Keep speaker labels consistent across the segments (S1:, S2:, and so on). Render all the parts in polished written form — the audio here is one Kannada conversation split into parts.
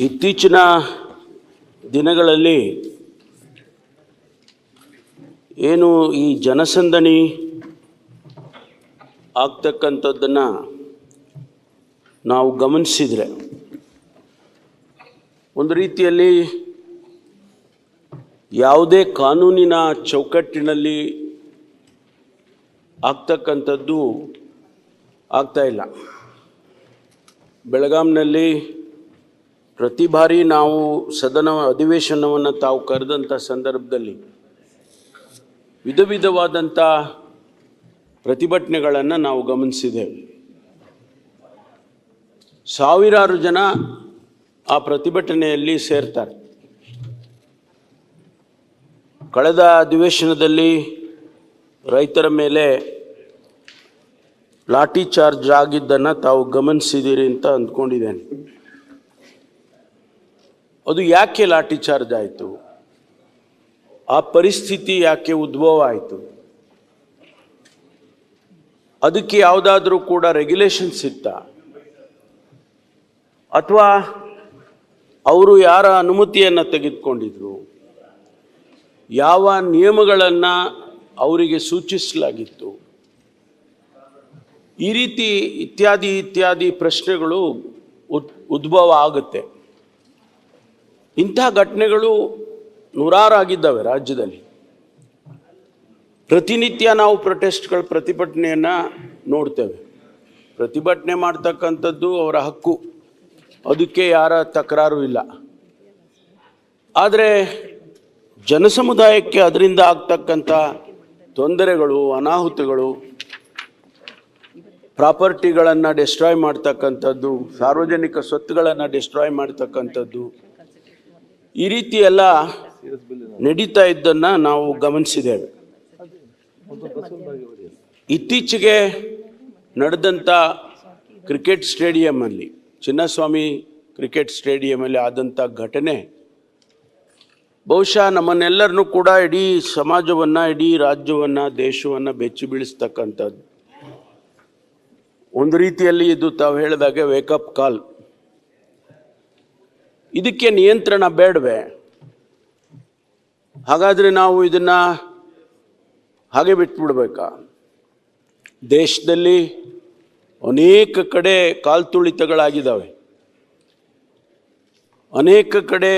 S1: ಇತ್ತೀಚಿನ ದಿನಗಳಲ್ಲಿ ಏನು ಈ ಜನಸಂದಣಿ ಆಗ್ತಕ್ಕಂಥದ್ದನ್ನು ನಾವು ಗಮನಿಸಿದರೆ ಒಂದು ರೀತಿಯಲ್ಲಿ ಯಾವುದೇ ಕಾನೂನಿನ ಚೌಕಟ್ಟಿನಲ್ಲಿ ಆಗ್ತಕ್ಕಂಥದ್ದು ಆಗ್ತಾಯಿಲ್ಲ. ಬೆಳಗಾಂನಲ್ಲಿ ಪ್ರತಿ ಬಾರಿ ನಾವು ಸದನ ಅಧಿವೇಶನವನ್ನು ತಾವು ಕರೆದಂಥ ಸಂದರ್ಭದಲ್ಲಿ ವಿಧ ವಿಧವಾದಂಥ ಪ್ರತಿಭಟನೆಗಳನ್ನು ನಾವು ಗಮನಿಸಿದ್ದೇವೆ. ಸಾವಿರಾರು ಜನ ಆ ಪ್ರತಿಭಟನೆಯಲ್ಲಿ ಸೇರ್ತಾರೆ. ಕಳೆದ ಅಧಿವೇಶನದಲ್ಲಿ ರೈತರ ಮೇಲೆ ಲಾಠಿ ಚಾರ್ಜ್ ಆಗಿದ್ದನ್ನು ತಾವು ಗಮನಿಸಿದ್ದೀರಿ ಅಂತ ಅಂದ್ಕೊಂಡಿದ್ದೇನೆ. ಅದು ಯಾಕೆ ಲಾಠಿ ಚಾರ್ಜ್ ಆಯಿತು? ಆ ಪರಿಸ್ಥಿತಿ ಯಾಕೆ ಉದ್ಭವ ಆಯಿತು? ಅದಕ್ಕೆ ಯಾವುದಾದ್ರೂ ಕೂಡ ರೆಗ್ಯುಲೇಷನ್ಸ್ ಇತ್ತಾ? ಅಥವಾ ಅವರು ಯಾರ ಅನುಮತಿಯನ್ನು ತೆಗೆದುಕೊಂಡಿದ್ರು? ಯಾವ ನಿಯಮಗಳನ್ನು ಅವರಿಗೆ ಸೂಚಿಸಲಾಗಿತ್ತು? ಈ ರೀತಿ ಇತ್ಯಾದಿ ಪ್ರಶ್ನೆಗಳು ಉದ್ಭವ ಆಗುತ್ತೆ. ಇಂಥ ಘಟನೆಗಳು ನೂರಾರು ಆಗಿದ್ದಾವೆ ರಾಜ್ಯದಲ್ಲಿ. ಪ್ರತಿನಿತ್ಯ ನಾವು ಪ್ರತಿಭಟನೆಯನ್ನು ನೋಡ್ತೇವೆ. ಪ್ರತಿಭಟನೆ ಮಾಡ್ತಕ್ಕಂಥದ್ದು ಅವರ ಹಕ್ಕು, ಅದಕ್ಕೆ ಯಾರ ತಕರಾರು ಇಲ್ಲ. ಆದರೆ ಜನಸಮುದಾಯಕ್ಕೆ ಅದರಿಂದ ಆಗ್ತಕ್ಕಂಥ ತೊಂದರೆಗಳು, ಅನಾಹುತಗಳು, ಪ್ರಾಪರ್ಟಿಗಳನ್ನು ಡಿಸ್ಟ್ರಾಯ್ ಮಾಡ್ತಕ್ಕಂಥದ್ದು, ಸಾರ್ವಜನಿಕ ಸ್ವತ್ತುಗಳನ್ನು ಡಿಸ್ಟ್ರಾಯ್ ಮಾಡ್ತಕ್ಕಂಥದ್ದು, ಈ ರೀತಿ ಎಲ್ಲ ನಡೀತಾ ಇದ್ದನ್ನು ನಾವು ಗಮನಿಸಿದ್ದೇವೆ. ಇತ್ತೀಚೆಗೆ ನಡೆದಂಥ ಕ್ರಿಕೆಟ್ ಸ್ಟೇಡಿಯಮಲ್ಲಿ, ಚಿನ್ನಸ್ವಾಮಿ ಕ್ರಿಕೆಟ್ ಸ್ಟೇಡಿಯಮಲ್ಲಿ ಆದಂಥ ಘಟನೆ ಬಹುಶಃ ನಮ್ಮನ್ನೆಲ್ಲರನ್ನೂ ಕೂಡ, ಇಡೀ ಸಮಾಜವನ್ನು, ಇಡೀ ರಾಜ್ಯವನ್ನು, ದೇಶವನ್ನು ಬೆಚ್ಚಿ ಬೀಳಿಸ್ತಕ್ಕಂಥದ್ದು. ಒಂದು ರೀತಿಯಲ್ಲಿ ಇದು ತಾವು ಹೇಳಿದಾಗೆ ವೇಕಪ್ ಕಾಲ್. ಇದಕ್ಕೆ ನಿಯಂತ್ರಣ ಬೇಡವೇ? ಹಾಗಾದರೆ ನಾವು ಇದನ್ನು ಹಾಗೆ ಬಿಟ್ಬಿಡ್ಬೇಕಾ? ದೇಶದಲ್ಲಿ ಅನೇಕ ಕಡೆ ಕಾಲ್ತುಳಿತಗಳಾಗಿದ್ದಾವೆ. ಅನೇಕ ಕಡೆ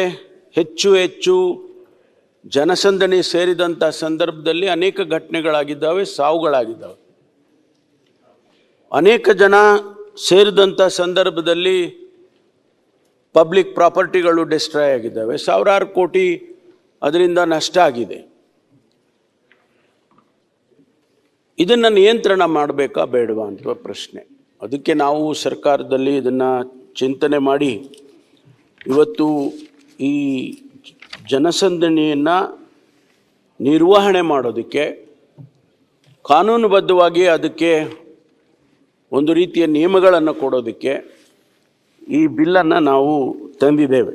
S1: ಹೆಚ್ಚು ಜನಸಂದಣಿ ಸೇರಿದಂಥ ಸಂದರ್ಭದಲ್ಲಿ ಅನೇಕ ಘಟನೆಗಳಾಗಿದ್ದಾವೆ, ಸಾವುಗಳಾಗಿದ್ದಾವೆ. ಅನೇಕ ಜನ ಸೇರಿದಂಥ ಸಂದರ್ಭದಲ್ಲಿ ಪಬ್ಲಿಕ್ ಪ್ರಾಪರ್ಟಿಗಳು ಡಿಸ್ಟ್ರಾಯ್ ಆಗಿದ್ದಾವೆ. ಸಾವಿರಾರು ಕೋಟಿ ಅದರಿಂದ ನಷ್ಟ ಆಗಿದೆ. ಇದನ್ನು ನಿಯಂತ್ರಣ ಮಾಡಬೇಕಾ ಬೇಡವಾ ಅಂತ ಪ್ರಶ್ನೆ. ಅದಕ್ಕೆ ನಾವು ಸರ್ಕಾರದಲ್ಲಿ ಇದನ್ನು ಚಿಂತನೆ ಮಾಡಿ ಇವತ್ತು ಈ ಜನಸಂದಣಿಯನ್ನು ನಿರ್ವಹಣೆ ಮಾಡೋದಕ್ಕೆ ಕಾನೂನುಬದ್ಧವಾಗಿ ಅದಕ್ಕೆ ಒಂದು ರೀತಿಯ ನಿಯಮಗಳನ್ನು ಕೊಡೋದಕ್ಕೆ ಈ ಬಿಲ್ಲನ್ನು ನಾವು ತಂದಿದ್ದೇವೆ.